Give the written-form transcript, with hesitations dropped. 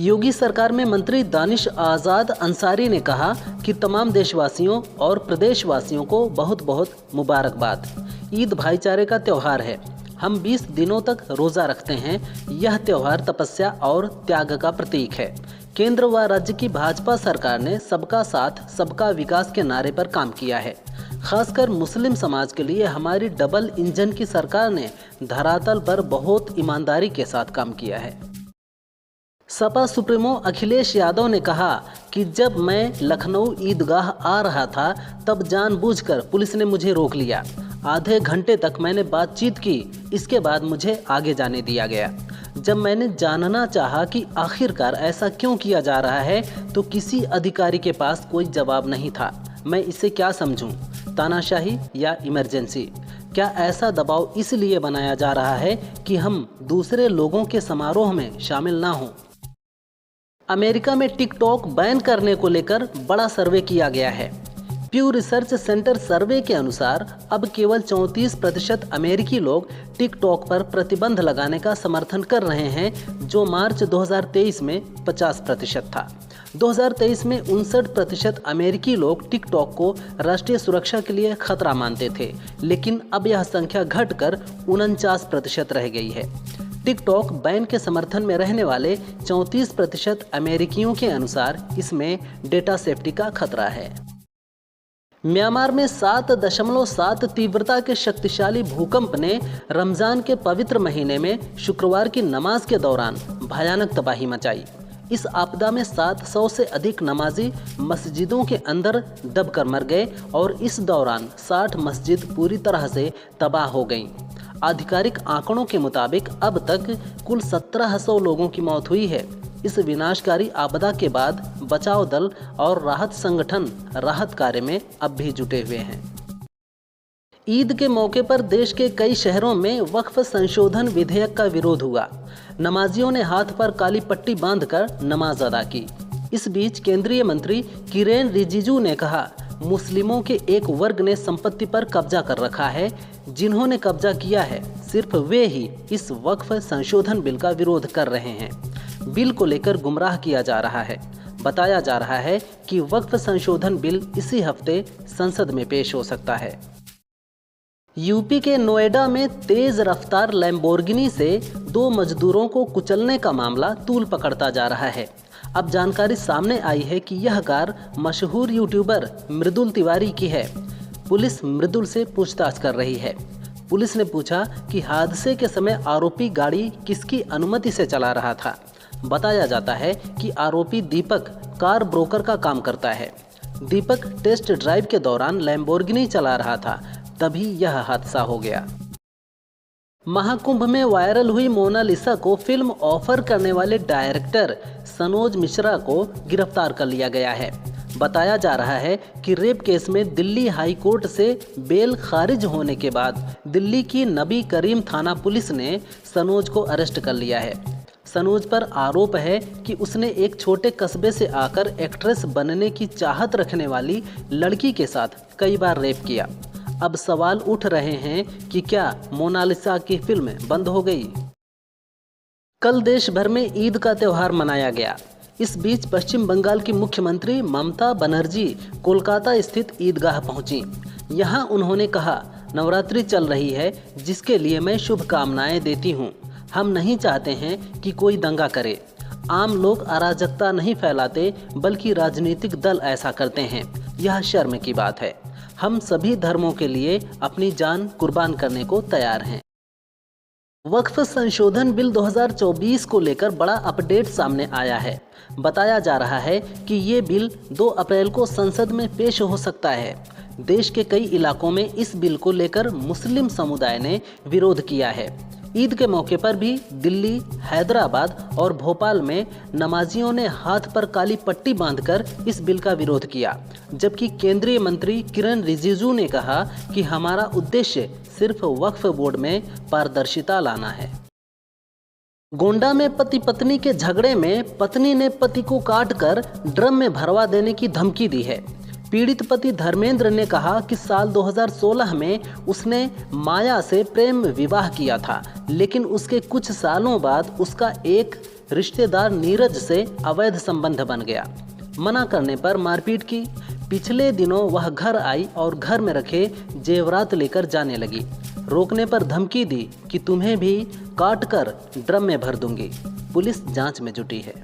योगी सरकार में मंत्री दानिश आज़ाद अंसारी ने कहा कि तमाम देशवासियों और प्रदेशवासियों को बहुत बहुत मुबारकबाद। ईद भाईचारे का त्यौहार है। हम 20 दिनों तक रोज़ा रखते हैं। यह त्यौहार तपस्या और त्याग का प्रतीक है। केंद्र व राज्य की भाजपा सरकार ने सबका साथ सबका विकास के नारे पर काम किया है। खासकर मुस्लिम समाज के लिए हमारी डबल इंजन की सरकार ने धरातल पर बहुत ईमानदारी के साथ काम किया है। सपा सुप्रीमो अखिलेश यादव ने कहा कि जब मैं लखनऊ ईदगाह आ रहा था तब जानबूझकर पुलिस ने मुझे रोक लिया। आधे घंटे तक मैंने बातचीत की, इसके बाद मुझे आगे जाने दिया गया। जब मैंने जानना चाहा कि आखिरकार ऐसा क्यों किया जा रहा है तो किसी अधिकारी के पास कोई जवाब नहीं था। मैं इसे क्या समझूं? तानाशाही या इमरजेंसी? क्या ऐसा दबाव इसलिए बनाया जा रहा है कि हम दूसरे लोगों के समारोह में शामिल ना हों? अमेरिका में टिकटॉक बैन करने को लेकर बड़ा सर्वे किया गया है। प्यू रिसर्च सेंटर सर्वे के अनुसार अब केवल 34% अमेरिकी लोग टिकटॉक पर प्रतिबंध लगाने का समर्थन कर रहे हैं, जो मार्च 2023 में 50% था। 2023 में 59% अमेरिकी लोग टिकटॉक को राष्ट्रीय सुरक्षा के लिए खतरा मानते थे, लेकिन अब यह संख्या घटकर 49% रह गई है। टिकटॉक बैन के समर्थन में रहने वाले 34% अमेरिकियों के अनुसार इसमें डेटा सेफ्टी का खतरा है। म्यांमार में 7.7 तीव्रता के शक्तिशाली भूकंप ने रमजान के पवित्र महीने में शुक्रवार की नमाज के दौरान भयानक तबाही मचाई। इस आपदा में 700 से अधिक नमाजी मस्जिदों के अंदर दबकर मर गए और इस दौरान 60 मस्जिद पूरी तरह से तबाह हो गईं। आधिकारिक आंकड़ों के मुताबिक अब तक कुल 1700 लोगों की मौत हुई है। इस विनाशकारी आपदा के बाद बचाव दल और राहत संगठन राहत कार्य में अब भी जुटे हुए हैं। ईद के मौके पर देश के कई शहरों में वक्फ संशोधन विधेयक का विरोध हुआ। नमाजियों ने हाथ पर काली पट्टी बांधकर नमाज अदा की। इस बीच केंद्रीय मंत्री किरेन रिजिजू ने कहा, मुस्लिमों के एक वर्ग ने संपत्ति पर कब्जा कर रखा है। जिन्होंने कब्जा किया है सिर्फ वे ही इस वक्फ संशोधन बिल का विरोध कर रहे हैं। बिल को लेकर गुमराह किया जा रहा है। बताया जा रहा है कि वक्फ संशोधन बिल इसी हफ्ते संसद में पेश हो सकता है। यूपी के नोएडा में तेज रफ्तार लैम्बोर्गिनी से 2 मजदूरों को कुचलने का मामला तूल पकड़ता जा रहा है। अब जानकारी सामने आई है कि यह कार मशहूर यूट्यूबर मृदुल तिवारी की है। पुलिस मृदुल से पूछताछ कर रही है। पुलिस ने पूछा कि हादसे के समय आरोपी गाड़ी किसकी अनुमति से चला रहा था। बताया जाता है कि आरोपी दीपक कार ब्रोकर का काम करता है। दीपक टेस्ट ड्राइव के दौरान लैम्बोर्गिनी चला रहा था, तभी यह हादसा हो गया। महाकुंभ में वायरल हुई मोनालिसा को फिल्म ऑफर करने वाले डायरेक्टर सनोज मिश्रा को गिरफ्तार कर लिया गया है। बताया जा रहा है कि रेप केस में दिल्ली हाई कोर्ट से बेल खारिज होने के बाद दिल्ली की नबी करीम थाना पुलिस ने सनोज को अरेस्ट कर लिया है। सनोज पर आरोप है कि उसने एक छोटे कस्बे से आकर एक्ट्रेस बनने की चाहत रखने वाली लड़की के साथ कई बार रेप किया। अब सवाल उठ रहे हैं कि क्या मोनालिसा की फिल्म बंद हो गई? कल देश भर में ईद का त्यौहार मनाया गया। इस बीच पश्चिम बंगाल की मुख्यमंत्री ममता बनर्जी कोलकाता स्थित ईदगाह पहुंची। यहां उन्होंने कहा, नवरात्रि चल रही है जिसके लिए मैं शुभकामनाएं देती हूं। हम नहीं चाहते हैं कि कोई दंगा करे। आम लोग अराजकता नहीं फैलाते, बल्कि राजनीतिक दल ऐसा करते हैं। यह शर्म की बात है। हम सभी धर्मों के लिए अपनी जान कुर्बान करने को तैयार हैं। वक्फ संशोधन बिल 2024 को लेकर बड़ा अपडेट सामने आया है। बताया जा रहा है कि ये बिल 2 अप्रैल को संसद में पेश हो सकता है। देश के कई इलाकों में इस बिल को लेकर मुस्लिम समुदाय ने विरोध किया है। ईद के मौके पर भी दिल्ली, हैदराबाद और भोपाल में नमाजियों ने हाथ पर काली पट्टी बांधकर इस बिल का विरोध किया, जबकि केंद्रीय मंत्री किरेन रिजिजू ने कहा कि हमारा उद्देश्य सिर्फ वक्फ बोर्ड में पारदर्शिता लाना है। गोंडा में पति पत्नी के झगड़े में पत्नी ने पति को काटकर ड्रम में भरवा देने की धमकी दी है। पीड़ित पति धर्मेंद्र ने कहा कि साल 2016 में उसने माया से प्रेम विवाह किया था, लेकिन उसके कुछ सालों बाद उसका एक रिश्तेदार नीरज से अवैध संबंध बन गया। मना करने पर मारपीट की। पिछले दिनों वह घर आई और घर में रखे जेवरात लेकर जाने लगी। रोकने पर धमकी दी कि तुम्हें भी काट कर ड्रम में भर दूंगी। पुलिस जांच में जुटी है।